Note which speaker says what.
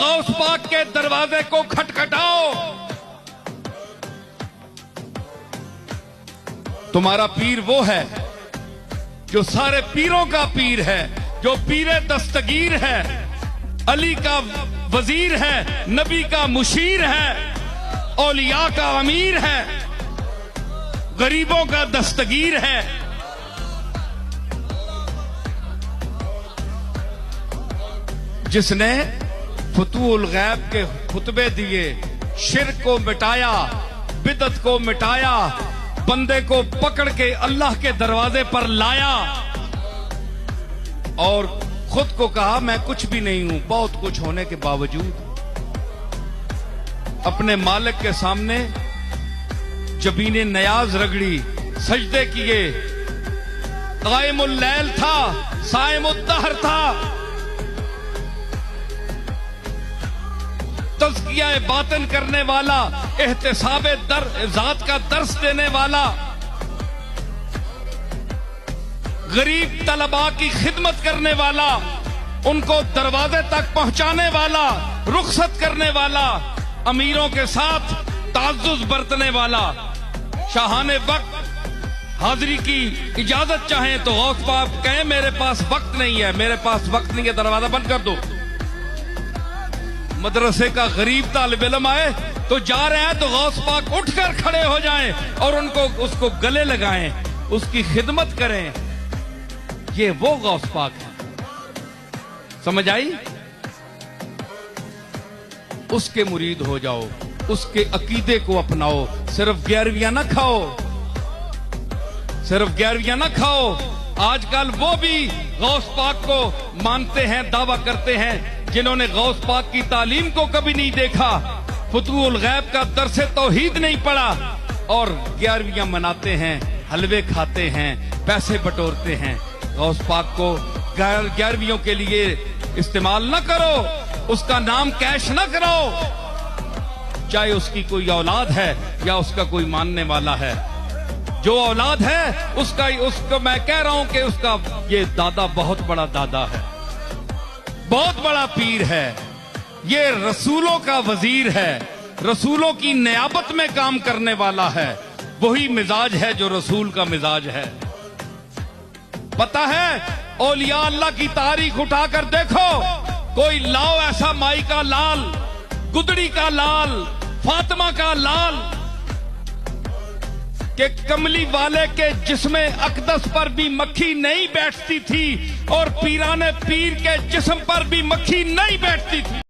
Speaker 1: गौस पाक के दरवाजे को खटखटाओ। तुम्हारा पीर वो है जो सारे पीरों का पीर है, जो पीरे दस्तगीर है, अली का वजीर है, नबी का मुशीर है, औलिया का अमीर है, गरीबों का दस्तगीर है। जिसने फतूल गैब के खुतबे दिए, शिर्क को मिटाया, बिदत को मिटाया, बंदे को पकड़ के अल्लाह के दरवाजे पर लाया और खुद को कहा मैं कुछ भी नहीं हूं, बहुत कुछ होने के बावजूद अपने मालिक के सामने जबीने नयाज रगड़ी, सजदे किए, कायमुल लैल था, साइमुद दहर था, तज़किया बातिन करने वाला, एहतिसाबे ज़ात का दर्स देने वाला, गरीब तलबा की खिदमत करने वाला, उनको दरवाजे तक पहुंचाने वाला, रुखसत करने वाला, अमीरों के साथ ताज्जुज़ बरतने वाला, शाहाने वक्त हाजिरी की इजाजत चाहें तो गौस पाक कहें मेरे पास वक्त नहीं है, मेरे पास वक्त नहीं है, दरवाजा बंद कर दो। मदरसे का गरीब तालिब इल्म आए तो जा रहे हैं तो गौस पाक उठकर खड़े हो जाएं और उसको गले लगाएं, उसकी खिदमत करें। ये वो गौस पाक है, समझ आई? उसके मुरीद हो जाओ, उसके अकीदे को अपनाओ, सिर्फ 11वियां ना खाओ, सिर्फ 11वियां ना खाओ। आजकल वो भी गौस पाक को मानते हैं, दावा करते हैं, जिन्होंने गौस पाक की तालीम को कभी नहीं देखा, फतूल गैब का दरसे तौहीद नहीं पढ़ा और 11वियां मनाते हैं, हलवे खाते हैं, पैसे बटोरते हैं। गौस पाक को 11वियों के लिए इस्तेमाल न करो, उसका नाम कैश न करो, चाहे उसकी कोई औलाद है या उसका कोई मानने वाला है। जो औलाद है उसको मैं कह रहा हूं कि उसका ये दादा बहुत बड़ा दादा है, बहुत बड़ा पीर है, ये रसूलों का वजीर है, रसूलों की नियाबत में काम करने वाला है। वही मिजाज है जो रसूल का मिजाज है। पता है, औलिया अल्लाह की तारीख उठाकर देखो, कोई लाओ ऐसा माई का लाल, गुदड़ी का लाल, फातिमा का लाल, कि कमली वाले के जिस्मे अकदस पर भी मक्खी नहीं बैठती थी और पीराने पीर के जिस्म पर भी मक्खी नहीं बैठती थी।